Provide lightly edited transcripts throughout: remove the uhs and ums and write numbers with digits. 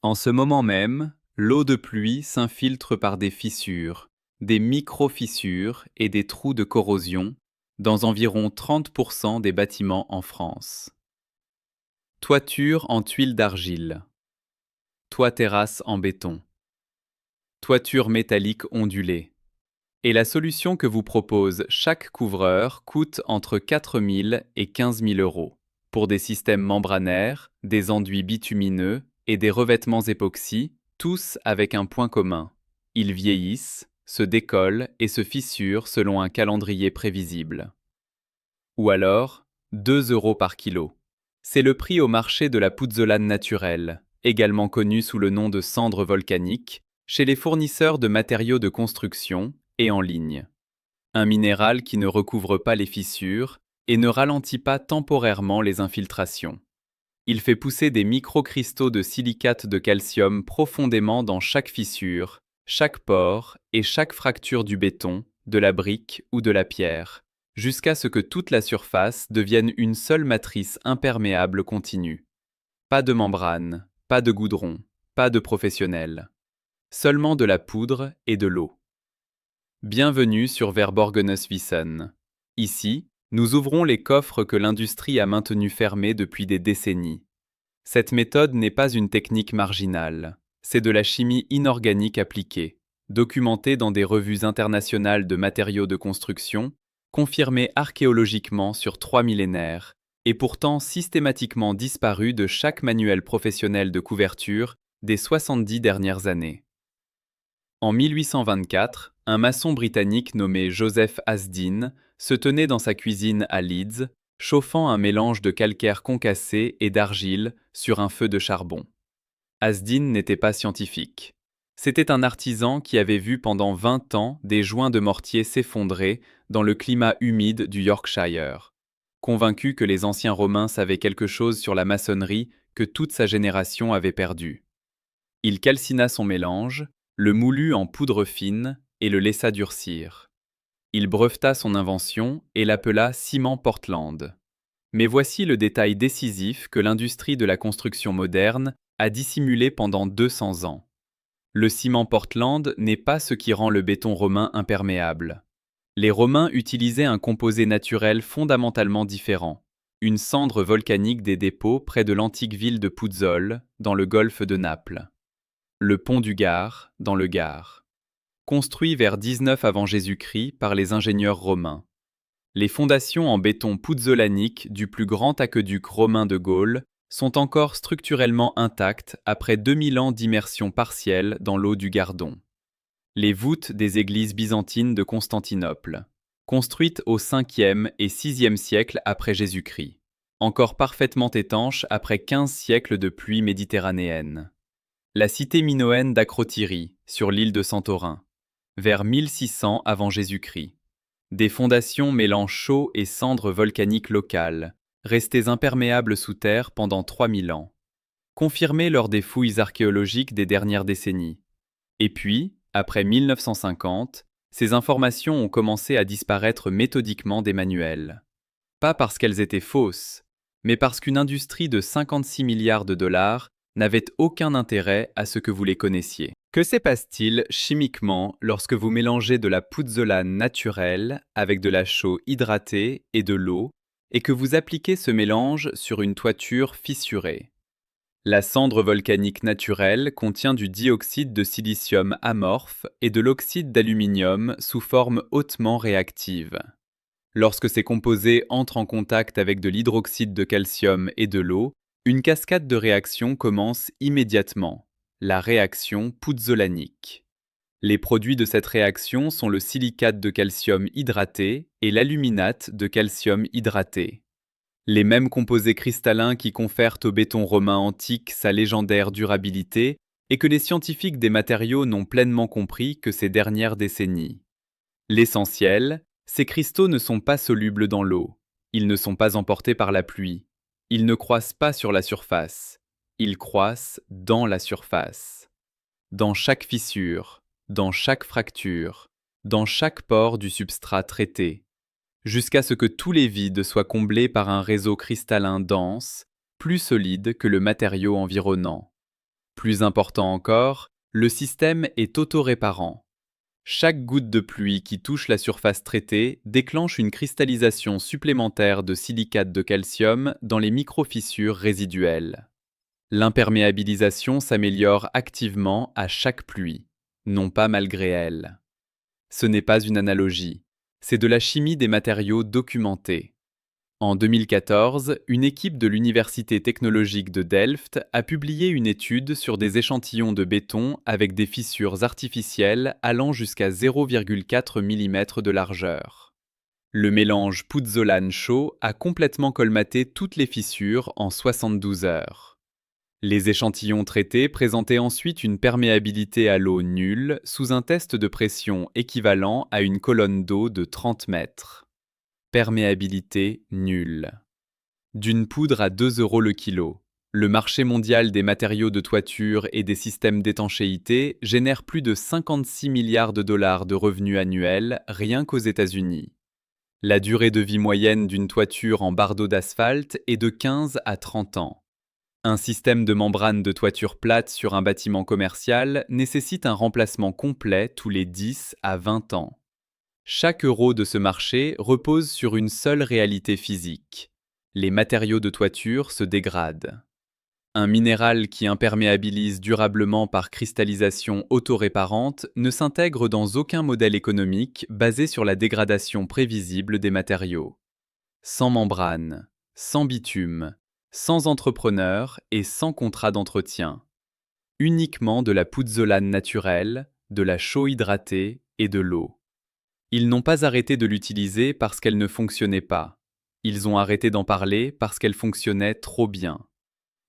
En ce moment même, l'eau de pluie s'infiltre par des fissures, des micro-fissures et des trous de corrosion dans environ 30% des bâtiments en France. Toiture en tuiles d'argile. Toit terrasse en béton. Toiture métallique ondulée. Et la solution que vous propose chaque couvreur coûte entre 4 000 et 15 000 euros, pour des systèmes membranaires, des enduits bitumineux et des revêtements époxy, tous avec un point commun. Ils vieillissent, se décollent et se fissurent selon un calendrier prévisible. Ou alors, 2 euros par kilo. C'est le prix au marché de la pouzzolane naturelle, également connue sous le nom de cendre volcanique, chez les fournisseurs de matériaux de construction et en ligne. Un minéral qui ne recouvre pas les fissures et ne ralentit pas temporairement les infiltrations. Il fait pousser des microcristaux de silicate de calcium profondément dans chaque fissure, chaque pore et chaque fracture du béton, de la brique ou de la pierre, jusqu'à ce que toute la surface devienne une seule matrice imperméable continue. Pas de membrane, pas de goudron, pas de professionnel. Seulement de la poudre et de l'eau. Bienvenue sur Verborgenes Wissen. Ici, nous ouvrons les coffres que l'industrie a maintenus fermés depuis des décennies. Cette méthode n'est pas une technique marginale, c'est de la chimie inorganique appliquée, documentée dans des revues internationales de matériaux de construction, confirmée archéologiquement sur 3 millénaires, et pourtant systématiquement disparue de chaque manuel professionnel de couverture des 70 dernières années. En 1824, un maçon britannique nommé Joseph Asdin se tenait dans sa cuisine à Leeds, chauffant un mélange de calcaire concassé et d'argile sur un feu de charbon. Asdin n'était pas scientifique. C'était un artisan qui avait vu pendant 20 ans des joints de mortier s'effondrer dans le climat humide du Yorkshire. Convaincu que les anciens Romains savaient quelque chose sur la maçonnerie que toute sa génération avait perdu. Il calcina son mélange, le moulut en poudre fine et le laissa durcir. Il breveta son invention et l'appela ciment Portland. Mais voici le détail décisif que l'industrie de la construction moderne a dissimulé pendant 200 ans. Le ciment Portland n'est pas ce qui rend le béton romain imperméable. Les Romains utilisaient un composé naturel fondamentalement différent, une cendre volcanique des dépôts près de l'antique ville de Puzzole, dans le golfe de Naples. Le pont du Gard, dans le Gard. Construit vers 19 avant Jésus-Christ par les ingénieurs romains. Les fondations en béton puzzolanique du plus grand aqueduc romain de Gaule sont encore structurellement intactes après 2000 ans d'immersion partielle dans l'eau du Gardon. Les voûtes des églises byzantines de Constantinople, construites au 5e et 6e siècle après Jésus-Christ, encore parfaitement étanches après 15 siècles de pluie méditerranéenne. La cité minoenne d'Acrotyrie, sur l'île de Santorin, vers 1600 avant Jésus-Christ. Des fondations mêlant chaux et cendres volcaniques locales, restées imperméables sous terre pendant 3000 ans. Confirmées lors des fouilles archéologiques des dernières décennies. Et puis, après 1950, ces informations ont commencé à disparaître méthodiquement des manuels. Pas parce qu'elles étaient fausses, mais parce qu'une industrie de 56 milliards de dollars n'avait aucun intérêt à ce que vous les connaissiez. Que se passe-t-il chimiquement lorsque vous mélangez de la pouzzolane naturelle avec de la chaux hydratée et de l'eau et que vous appliquez ce mélange sur une toiture fissurée? La cendre volcanique naturelle contient du dioxyde de silicium amorphe et de l'oxyde d'aluminium sous forme hautement réactive. Lorsque ces composés entrent en contact avec de l'hydroxyde de calcium et de l'eau, une cascade de réactions commence immédiatement, la réaction puzzolanique. Les produits de cette réaction sont le silicate de calcium hydraté et l'aluminate de calcium hydraté. Les mêmes composés cristallins qui confèrent au béton romain antique sa légendaire durabilité et que les scientifiques des matériaux n'ont pleinement compris que ces dernières décennies. L'essentiel, ces cristaux ne sont pas solubles dans l'eau, ils ne sont pas emportés par la pluie. Ils ne croissent pas sur la surface, ils croissent dans la surface. Dans chaque fissure, dans chaque fracture, dans chaque pore du substrat traité, jusqu'à ce que tous les vides soient comblés par un réseau cristallin dense, plus solide que le matériau environnant. Plus important encore, le système est autoréparant. Chaque goutte de pluie qui touche la surface traitée déclenche une cristallisation supplémentaire de silicate de calcium dans les microfissures résiduelles. L'imperméabilisation s'améliore activement à chaque pluie, non pas malgré elle. Ce n'est pas une analogie, c'est de la chimie des matériaux documentée. En 2014, une équipe de l'Université technologique de Delft a publié une étude sur des échantillons de béton avec des fissures artificielles allant jusqu'à 0,4 mm de largeur. Le mélange pouzzolane chaud a complètement colmaté toutes les fissures en 72 heures. Les échantillons traités présentaient ensuite une perméabilité à l'eau nulle sous un test de pression équivalent à une colonne d'eau de 30 mètres. Perméabilité nulle. D'une poudre à 2 € le kilo, le marché mondial des matériaux de toiture et des systèmes d'étanchéité génère plus de 56 milliards de dollars de revenus annuels rien qu'aux États-Unis. La durée de vie moyenne d'une toiture en bardeau d'asphalte est de 15 à 30 ans. Un système de membrane de toiture plate sur un bâtiment commercial nécessite un remplacement complet tous les 10 à 20 ans. Chaque euro de ce marché repose sur une seule réalité physique. Les matériaux de toiture se dégradent. Un minéral qui imperméabilise durablement par cristallisation autoréparante ne s'intègre dans aucun modèle économique basé sur la dégradation prévisible des matériaux. Sans membrane, sans bitume, sans entrepreneur et sans contrat d'entretien. Uniquement de la pouzzolane naturelle, de la chaux hydratée et de l'eau. Ils n'ont pas arrêté de l'utiliser parce qu'elle ne fonctionnait pas. Ils ont arrêté d'en parler parce qu'elle fonctionnait trop bien.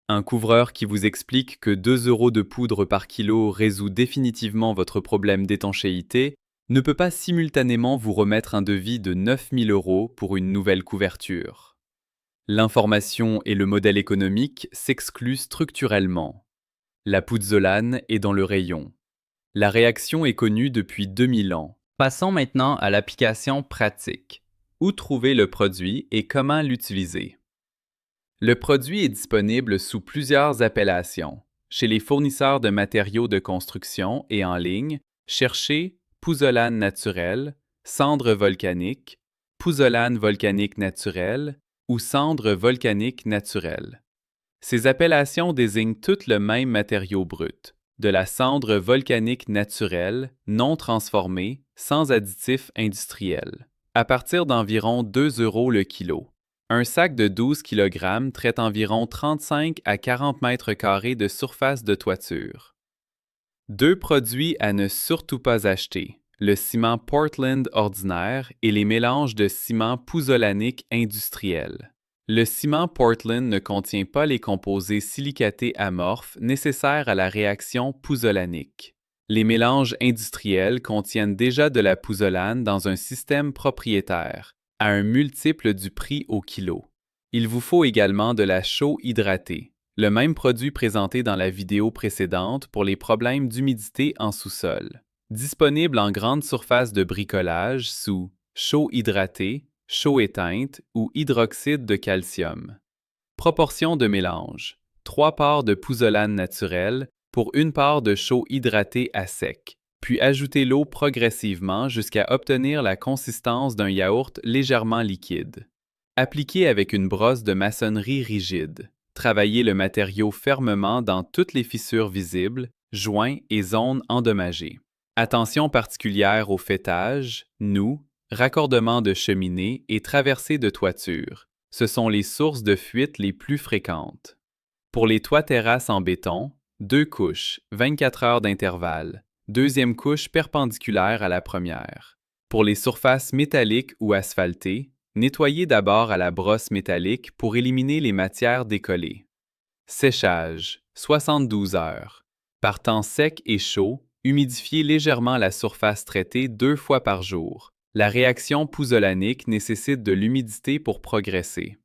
Un couvreur qui vous explique que 2 € de poudre par kilo résout définitivement votre problème d'étanchéité ne peut pas simultanément vous remettre un devis de 9 000 € pour une nouvelle couverture. L'information et le modèle économique s'excluent structurellement. La pouzzolane est dans le rayon. La réaction est connue depuis 2000 ans. Passons maintenant à l'application pratique. Où trouver le produit et comment l'utiliser? Le produit est disponible sous plusieurs appellations. Chez les fournisseurs de matériaux de construction et en ligne, cherchez pouzzolane naturelle, cendre volcanique, pouzzolane volcanique naturelle ou cendre volcanique naturelle. Ces appellations désignent toutes le même matériau brut, de la cendre volcanique naturelle, non transformée, sans additifs industriels, à partir d'environ 2 € le kilo. Un sac de 12 kg traite environ 35 à 40 mètres carrés de surface de toiture. Deux produits à ne surtout pas acheter, le ciment Portland ordinaire et les mélanges de ciment pouzzolanique industriel. Le ciment Portland ne contient pas les composés silicatés amorphes nécessaires à la réaction pouzzolanique. Les mélanges industriels contiennent déjà de la pouzzolane dans un système propriétaire, à un multiple du prix au kilo. Il vous faut également de la chaux hydratée, le même produit présenté dans la vidéo précédente pour les problèmes d'humidité en sous-sol. Disponible en grande surface de bricolage sous chaux hydratée, chaux éteinte ou hydroxyde de calcium. Proportion de mélange. 3 parts de pouzzolane naturelle pour 1 part de chaux hydratée à sec, puis ajoutez l'eau progressivement jusqu'à obtenir la consistance d'un yaourt légèrement liquide. Appliquez avec une brosse de maçonnerie rigide. Travaillez le matériau fermement dans toutes les fissures visibles, joints et zones endommagées. Attention particulière au faîtage, noues, raccordements de cheminée et traversées de toiture. Ce sont les sources de fuite les plus fréquentes. Pour les toits-terrasses en béton, 2 couches, 24 heures d'intervalle. Deuxième couche perpendiculaire à la première. Pour les surfaces métalliques ou asphaltées, nettoyez d'abord à la brosse métallique pour éliminer les matières décollées. Séchage, 72 heures. Par temps sec et chaud, humidifiez légèrement la surface traitée 2 fois par jour. La réaction pouzzolanique nécessite de l'humidité pour progresser.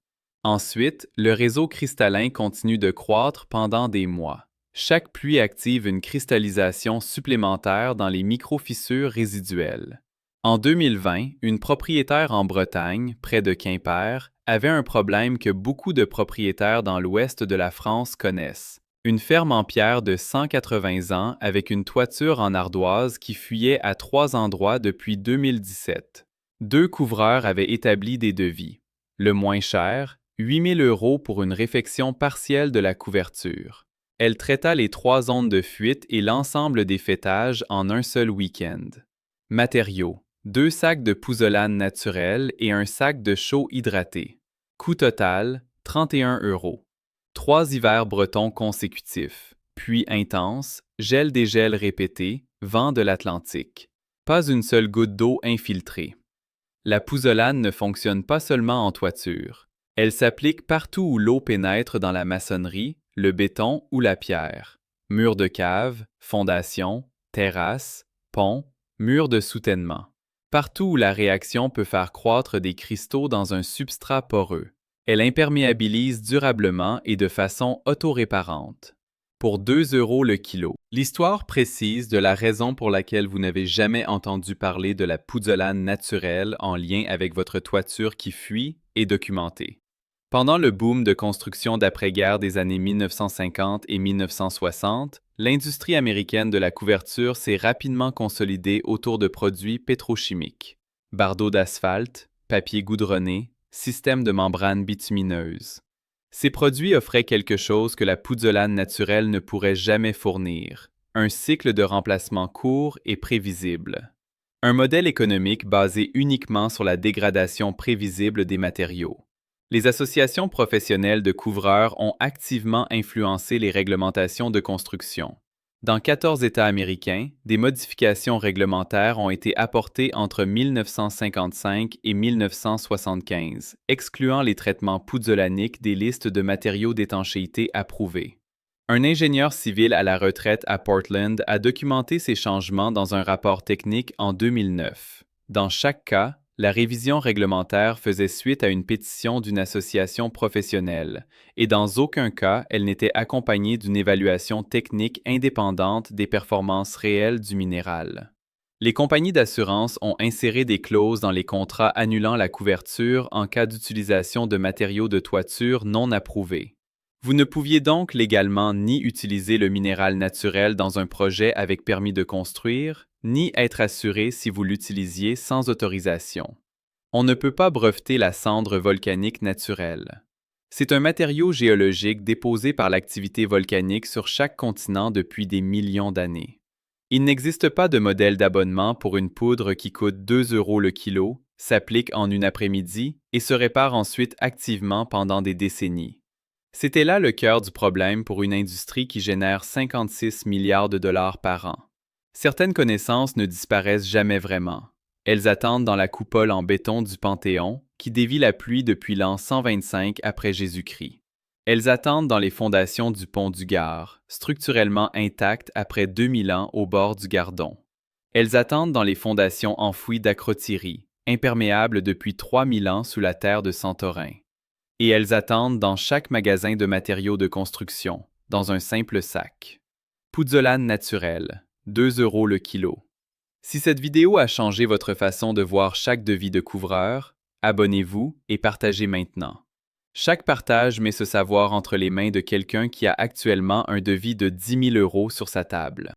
Ensuite, le réseau cristallin continue de croître pendant des mois. Chaque pluie active une cristallisation supplémentaire dans les microfissures résiduelles. En 2020, une propriétaire en Bretagne, près de Quimper, avait un problème que beaucoup de propriétaires dans l'ouest de la France connaissent, Une ferme en pierre de 180 ans avec une toiture en ardoise qui fuyait à 3 endroits depuis 2017. 2 couvreurs avaient établi des devis. Le moins cher, 8 000 € pour une réfection partielle de la couverture. Elle traita les 3 zones de fuite et l'ensemble des faîtages en un seul week-end. Matériaux: 2 sacs de pouzzolane naturelle et un sac de chaux hydraté. Coût total, 31 €. 3 hivers bretons consécutifs. Pluie intense, gel-dégel répété, vent de l'Atlantique. Pas une seule goutte d'eau infiltrée. La pouzzolane ne fonctionne pas seulement en toiture. Elle s'applique partout où l'eau pénètre dans la maçonnerie, le béton ou la pierre. Murs de cave, fondations, terrasses, ponts, murs de soutènement. Partout où la réaction peut faire croître des cristaux dans un substrat poreux. Elle imperméabilise durablement et de façon autoréparante. Pour 2 € le kilo. L'histoire précise de la raison pour laquelle vous n'avez jamais entendu parler de la pouzzolane naturelle en lien avec votre toiture qui fuit est documentée. Pendant le boom de construction d'après-guerre des années 1950 et 1960, l'industrie américaine de la couverture s'est rapidement consolidée autour de produits pétrochimiques. Bardeaux d'asphalte, papier goudronné, système de membrane bitumineuse. Ces produits offraient quelque chose que la pouzzolane naturelle ne pourrait jamais fournir, un cycle de remplacement court et prévisible. Un modèle économique basé uniquement sur la dégradation prévisible des matériaux. Les associations professionnelles de couvreurs ont activement influencé les réglementations de construction. Dans 14 États américains, des modifications réglementaires ont été apportées entre 1955 et 1975, excluant les traitements pouzzolaniques des listes de matériaux d'étanchéité approuvés. Un ingénieur civil à la retraite à Portland a documenté ces changements dans un rapport technique en 2009. Dans chaque cas, la révision réglementaire faisait suite à une pétition d'une association professionnelle, et dans aucun cas elle n'était accompagnée d'une évaluation technique indépendante des performances réelles du minéral. Les compagnies d'assurance ont inséré des clauses dans les contrats annulant la couverture en cas d'utilisation de matériaux de toiture non approuvés. Vous ne pouviez donc légalement ni utiliser le minéral naturel dans un projet avec permis de construire, ni être assuré si vous l'utilisiez sans autorisation. On ne peut pas breveter la cendre volcanique naturelle. C'est un matériau géologique déposé par l'activité volcanique sur chaque continent depuis des millions d'années. Il n'existe pas de modèle d'abonnement pour une poudre qui coûte 2 € le kilo, s'applique en une après-midi et se répare ensuite activement pendant des décennies. C'était là le cœur du problème pour une industrie qui génère 56 milliards de dollars par an. Certaines connaissances ne disparaissent jamais vraiment. Elles attendent dans la coupole en béton du Panthéon, qui dévie la pluie depuis l'an 125 après Jésus-Christ. Elles attendent dans les fondations du pont du Gard, structurellement intactes après 2000 ans au bord du Gardon. Elles attendent dans les fondations enfouies d'Akrotiri, imperméables depuis 3000 ans sous la terre de Santorin. Et elles attendent dans chaque magasin de matériaux de construction, dans un simple sac. Pouzzolane naturelle, 2 € le kilo. Si cette vidéo a changé votre façon de voir chaque devis de couvreur, abonnez-vous et partagez maintenant. Chaque partage met ce savoir entre les mains de quelqu'un qui a actuellement un devis de 10 000 € sur sa table.